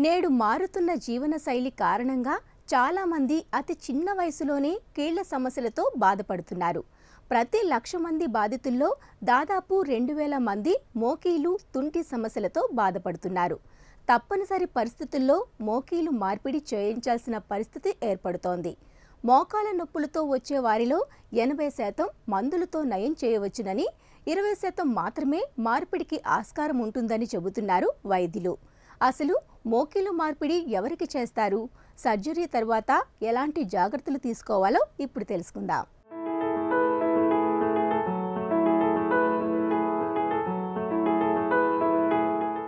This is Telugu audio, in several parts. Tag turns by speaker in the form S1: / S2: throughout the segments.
S1: నేడు మారుతున్న జీవనశైలి కారణంగా చాలామంది అతి చిన్న వయసులోనే కీళ్ల సమస్యలతో బాధపడుతున్నారు. ప్రతి 1,00,000 మంది బాధితుల్లో దాదాపు 2,000 మంది మోకీలు, తుంటి సమస్యలతో బాధపడుతున్నారు. తప్పనిసరి పరిస్థితుల్లో మోకీలు మార్పిడి చేయించాల్సిన పరిస్థితి ఏర్పడుతోంది. మోకాల నొప్పులతో వచ్చే వారిలో 80% మందులతో నయం చేయవచ్చునని, 20% మాత్రమే మార్పిడికి ఆస్కారం ఉంటుందని చెబుతున్నారు వైద్యులు. అసలు మోకీలు మార్పిడి ఎవరికి చేస్తారు? సర్జరీ తర్వాత ఎలాంటి జాగ్రత్తలు తీసుకోవాలో ఇప్పుడు తెలుసుకుందాం.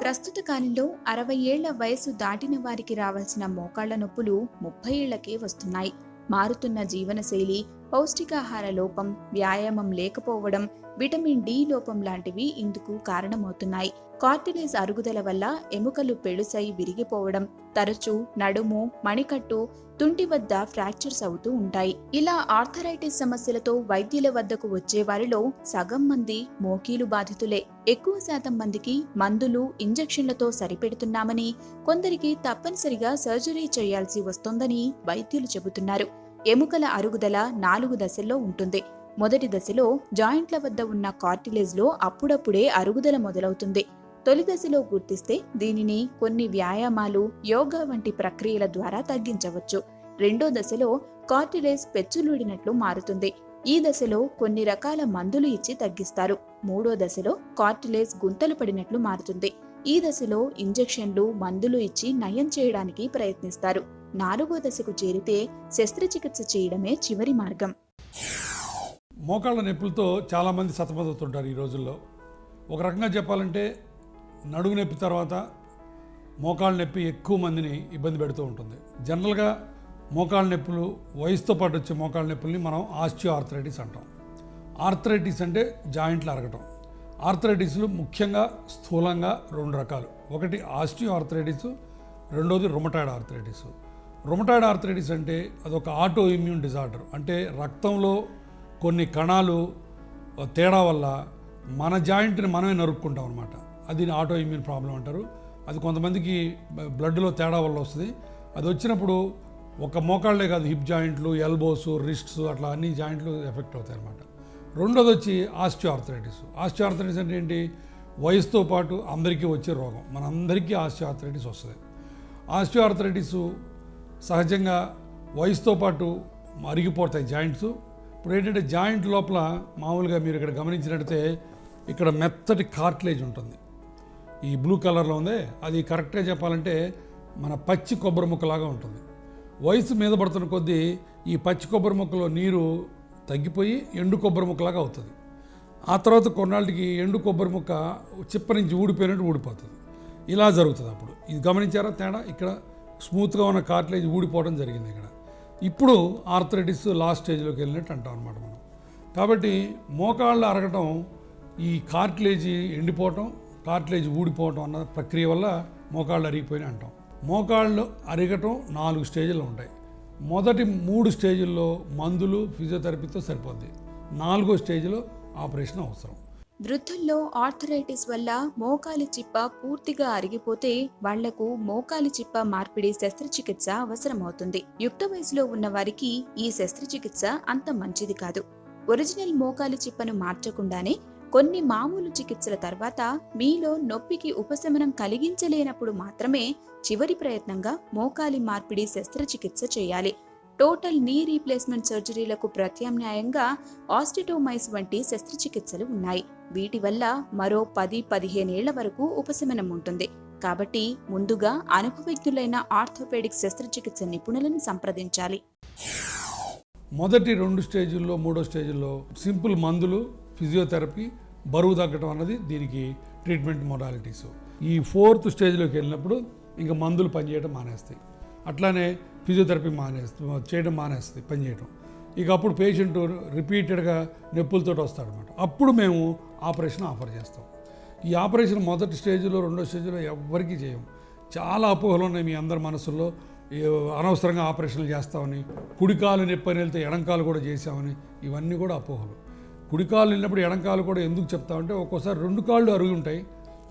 S2: ప్రస్తుత కాలంలో 60 ఏళ్ల వయసు దాటిన వారికి రావాల్సిన మోకాళ్ల నొప్పులు 30 ఏళ్లకే వస్తున్నాయి. మారుతున్న జీవనశైలి, పౌష్టికాహార లోపం, వ్యాయామం లేకపోవడం, విటమిన్ డి లోపం లాంటివి ఇందుకు కారణమవుతున్నాయి. కార్టిలేజ్ అరుగుదల వల్ల ఎముకలు పెళుసై విరిగిపోవడం, తరచూ నడుము, మణికట్టు, తుంటి వద్ద ఫ్రాక్చర్స్ అవుతూ ఉంటాయి. ఇలా ఆర్థరైటిస్ సమస్యలతో వైద్యుల వద్దకు వచ్చే వారిలో సగం మంది మోకీలు బాధితులే. ఎక్కువ శాతం మందికి మందులు, ఇంజెక్షన్లతో సరిపెడుతున్నామని, కొందరికి తప్పనిసరిగా సర్జరీ చేయాల్సి వస్తోందని వైద్యులు చెబుతున్నారు. ఎముకల అరుగుదల 4 దశల్లో ఉంటుంది. మొదటి దశలో జాయింట్ల వద్ద ఉన్న కార్టిలేజ్ లో అప్పుడప్పుడే అరుగుదల మొదలవుతుంది. తొలి దశలో గుర్తిస్తే దీనిని కొన్ని వ్యాయామాలు, యోగా వంటి ప్రక్రియల ద్వారా తగ్గించవచ్చు. రెండో దశలో కార్టిలేజ్ పెచ్చులుడినట్లు మారుతుంది. ఈ దశలో కొన్ని రకాల మందులు ఇచ్చి తగ్గిస్తారు. మూడో దశలో కార్టిలేజ్ గుంతలు పడినట్లు మారుతుంది. ఈ దశలో ఇంజెక్షన్లు, మందులు ఇచ్చి నయం చేయడానికి ప్రయత్నిస్తారు. 4వ దశకు చేరితే శస్త్రచికిత్స చేయడమే చివరి మార్గం.
S3: మోకాళ్ళ నొప్పులతో చాలామంది సతమతవుతుంటారు ఈ రోజుల్లో. ఒక రకంగా చెప్పాలంటే నడుము నొప్పి తర్వాత మోకాళ్ళ నొప్పి ఎక్కువ మందిని ఇబ్బంది పెడుతూ ఉంటుంది. జనరల్గా మోకాళ్ళ నొప్పులు, వయసుతో పాటు వచ్చే మోకాళ్ళ నొప్పుల్ని మనం ఆస్టియో ఆర్థరైటిస్ అంటాం. ఆర్థరైటిస్ అంటే జాయింట్లు అరగటం. ఆర్థరైటిస్లు ముఖ్యంగా స్థూలంగా 2 రకాలు. ఒకటి ఆస్టియో ఆర్థరైటిస్, రెండోది రుమటాయిడ్ ఆర్థరైటిస్. రుమటాయిడ్ ఆర్థరైటిస్ అంటే అదొక ఆటో ఇమ్యూన్ డిజార్డర్. అంటే రక్తంలో కొన్ని కణాలు తేడా వల్ల మన జాయింట్ని మనమే నరుక్కుంటాం అనమాట. అది ఆటో ఇమ్యూన్ ప్రాబ్లం అంటారు. అది కొంతమందికి బ్లడ్లో తేడా వల్ల వస్తుంది. అది వచ్చినప్పుడు ఒక మోకాళ్ళే కాదు, హిప్ జాయింట్లు, ఎల్బోస్, రిస్ట్స్, అట్లా అన్ని జాయింట్లు ఎఫెక్ట్ అవుతాయి అనమాట. రెండోది వచ్చి ఆస్టియో ఆర్థరైటిస్. ఆస్టియో ఆర్థరైటిస్ అంటే ఏంటి? వయసుతో పాటు అందరికీ వచ్చే రోగం. మనందరికీ ఆస్టియో ఆర్థరైటిస్ వస్తుంది. ఆస్టియో ఆర్థరైటిస్ సహజంగా వయసుతో పాటు అరిగిపోతాయి జాయింట్స్. ఇప్పుడు ఏంటంటే జాయింట్ లోపల మామూలుగా మీరు ఇక్కడ గమనించినట్టయితే ఇక్కడ మెత్తటి కార్టిలేజ్ ఉంటుంది. ఈ బ్లూ కలర్లో ఉంది. అది కరెక్ట్గా చెప్పాలంటే మన పచ్చి కొబ్బరి ముక్కలాగా ఉంటుంది. వయసు మీద పడుతున్న కొద్దీ ఈ పచ్చి కొబ్బరి ముక్కలో నీరు తగ్గిపోయి ఎండు కొబ్బరి ముక్కలాగా అవుతుంది. ఆ తర్వాత కొన్నాళ్ళకి ఎండు కొబ్బరి ముక్క చిప్ప నుంచి ఊడిపోయినట్టు ఊడిపోతుంది. ఇలా జరుగుతుంది. అప్పుడు ఇది గమనించారా తేడా? ఇక్కడ స్మూత్గా ఉన్న కార్టిలేజ్ ఊడిపోవడం జరిగింది. ఇక్కడ ఇప్పుడు ఆర్థరైటిస్ లాస్ట్ స్టేజ్లోకి వెళ్ళినట్టు అంటాం అనమాట మనం. కాబట్టి మోకాళ్ళు అరగటం ఈ కార్టిలేజ్ ఎండిపోవటం, కార్టిలేజ్ ఊడిపోవటం అన్న ప్రక్రియ వల్ల మోకాళ్ళు అరిగిపోయిన అంటాం. మోకాళ్ళు అరగటం 4 స్టేజ్లు ఉంటాయి. మొదటి 3 స్టేజ్ల్లో మందులు, ఫిజియోథెరపీతో సరిపోద్ది. 4వ స్టేజ్లో ఆపరేషన్ అవసరం.
S2: వృద్ధుల్లో ఆర్థరైటిస్ వల్ల మోకాలి చిప్ప పూర్తిగా అరిగిపోతే వాళ్లకు మోకాలి చిప్ప మార్పిడి శస్త్రచికిత్స అవసరమవుతుంది. యుక్త వయసులో ఉన్న వారికి ఈ శస్త్రచికిత్స అంత మంచిది కాదు. ఒరిజినల్ మోకాలి చిప్పను మార్చకుండానే కొన్ని మామూలు చికిత్సల తర్వాత మీలో నొప్పికి ఉపశమనం కలిగించలేనప్పుడు మాత్రమే చివరి ప్రయత్నంగా మోకాలి మార్పిడి శస్త్రచికిత్స చేయాలి. టోటల్ నీ రీప్లేస్మెంట్ సర్జరీలకు ప్రత్యామ్నాయంగా ఆస్టిటోమైస్ వంటి శస్త్రచికిత్సలు ఉన్నాయి. వీటి వల్ల మరో 10-15 ఏళ్ల వరకు ఉపశమనం ఉంటుంది. కాబట్టి ముందుగా అనుభవజ్ఞులైన ఆర్థోపెడిక్ శస్త్రచికిత్స నిపుణులను సంప్రదించాలి.
S3: మొదటి 2 స్టేజుల్లో, 3వ స్టేజుల్లో సింపుల్ మందులు, ఫిజియోథెరపీ, బరువు తగ్గడం అన్నది దీనికి ట్రీట్మెంట్ మొడాలిటీస్. ఈ 4th స్టేజ్లోకి వెళ్ళినప్పుడు ఇంకా మందులు పనిచేయడం మానేస్తాయి. అట్లానే ఫిజియోథెరపీ చేయడం మానేస్తుంది పనిచేయడం. ఇక అప్పుడు పేషెంట్ రిపీటెడ్గా నొప్పులతో వస్తాడనమాట. అప్పుడు మేము ఆపరేషన్ ఆఫర్ చేస్తాం. ఈ ఆపరేషన్ మొదటి స్టేజ్లో, 2వ స్టేజ్లో ఎవ్వరికీ చేయం. చాలా అపోహలు ఉన్నాయి మీ అందరి మనసుల్లో. అనవసరంగా ఆపరేషన్లు చేస్తామని, కుడికాలు నొప్పి అని వెళ్తే ఎడంకాలు కూడా చేసామని, ఇవన్నీ కూడా అపోహలు. కుడికాలు వెళ్ళినప్పుడు ఎడంకాలు కూడా ఎందుకు చెప్తామంటే ఒక్కోసారి 2 కాళ్ళు అరుగు ఉంటాయి.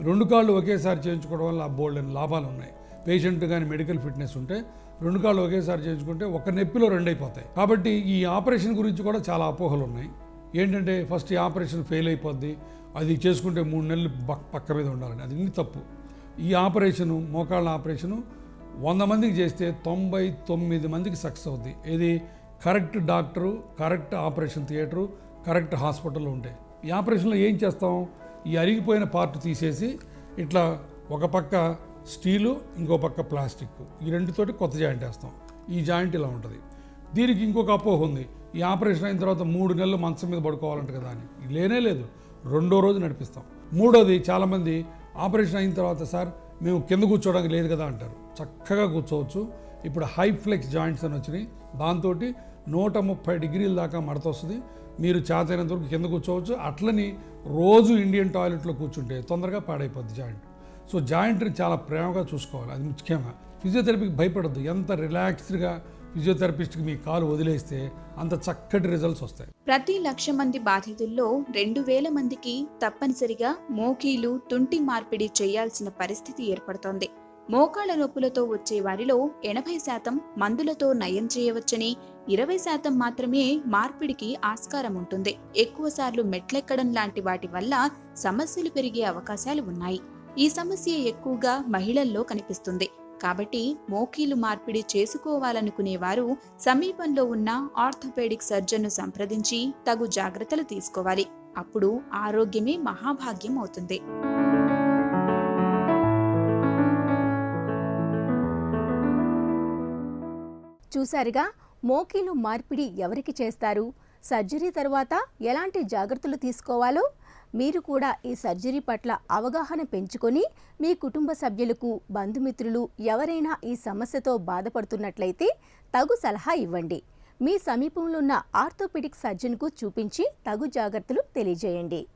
S3: 2 కాళ్ళు ఒకేసారి చేయించుకోవడం వల్ల బోల్డెన్ లాభాలు ఉన్నాయి. పేషెంట్ కానీ మెడికల్ ఫిట్నెస్ ఉంటే 2 కాళ్ళు ఒకేసారి చేయించుకుంటే ఒక నొప్పిలో 2 అయిపోతాయి. కాబట్టి ఈ ఆపరేషన్ గురించి కూడా చాలా అపోహలు ఉన్నాయి. ఏంటంటే ఫస్ట్ ఈ ఆపరేషన్ ఫెయిల్ అయిపోద్ది, అది చేసుకుంటే 3 నెలలు పక్క మీద ఉండాలని. అది ఇన్ని తప్పు. ఈ ఆపరేషను, మోకాళ్ళ ఆపరేషను 100 మందికి చేస్తే 99 మందికి సక్సెస్ అవుద్ది. ఇది correct doctor, correct operation theatre, correct హాస్పిటల్లో ఉంటాయి. ఈ ఆపరేషన్లో ఏం చేస్తాం, ఈ అరిగిపోయిన పార్ట్ తీసేసి ఇట్లా ఒక పక్క స్టీలు, ఇంకో పక్క ప్లాస్టిక్, ఈ రెండుతోటి కొత్త జాయింట్ వేస్తాం. ఈ జాయింట్ ఇలా ఉంటుంది. దీనికి ఇంకొక అపోహ ఉంది, ఈ ఆపరేషన్ అయిన తర్వాత 3 నెలలు మంచం మీద పడుకోవాలంట కదా అని. లేనే లేదు, 2వ రోజు నడిపిస్తాం. 3వది చాలామంది ఆపరేషన్ అయిన తర్వాత సార్ మేము కింద కూర్చోవడానికి లేదు కదా అంటారు. చక్కగా కూర్చోవచ్చు. ఇప్పుడు హై ఫ్లెక్స్ జాయింట్స్ అని వచ్చినాయి. దాంతో 130 డిగ్రీల దాకా మడత వస్తుంది. మీరు చేతైనంత వరకు కింద కూర్చోవచ్చు. అట్లని రోజు ఇండియన్ టాయిలెట్లో కూర్చుంటే తొందరగా పాడైపోద్ది జాయింట్. సో జాయింట్ని చాలా ప్రేమగా చూసుకోవాలి, అది ముఖ్యంగా. ఫిజియోథెరపీకి భయపడద్దు. ఎంత రిలాక్స్డ్గా ఫిజియోథెరపిస్ట్కి మీ కాలు వదిలేస్తే అంత చక్కటి రిజల్ట్స్ వస్తాయి.
S2: ప్రతి 1,00,000 మంది బాధితుల్లో 2,000 మందికి తప్పనిసరిగా మోకీలు, తుంటి మార్పిడి చేయాల్సిన పరిస్థితి ఏర్పడుతోంది. మోకాళ్ల నొప్పులతో వచ్చే వారిలో 80% మందులతో నయం చేయవచ్చని, 20% మాత్రమే మార్పిడికి ఆస్కారం ఉంటుంది. ఎక్కువసార్లు మెట్లెక్కడం లాంటి వాటి వల్ల సమస్యలు పెరిగే అవకాశాలు ఉన్నాయి. ఈ సమస్య ఎక్కువగా మహిళల్లో కనిపిస్తుంది. కాబట్టి మోకీలు మార్పిడి చేసుకోవాలనుకునేవారు సమీపంలో ఉన్న ఆర్థోపెడిక్ సర్జన్ను సంప్రదించి తగు జాగ్రత్తలు తీసుకోవాలి. అప్పుడు ఆరోగ్యమే మహాభాగ్యం అవుతుంది.
S1: చూశారుగా, మోకీలు మార్పిడి ఎవరికి చేస్తారు, సర్జరీ తర్వాత ఎలాంటి జాగ్రత్తలు తీసుకోవాలో. మీరు కూడా ఈ సర్జరీ పట్ల అవగాహన పెంచుకొని మీ కుటుంబ సభ్యులకు, బంధుమిత్రులు ఎవరైనా ఈ సమస్యతో బాధపడుతున్నట్లయితే తగు సలహా ఇవ్వండి. మీ సమీపంలో ఉన్న ఆర్థోపెడిక్ సర్జన్కు చూపించి తగు జాగ్రత్తలు తెలియజేయండి.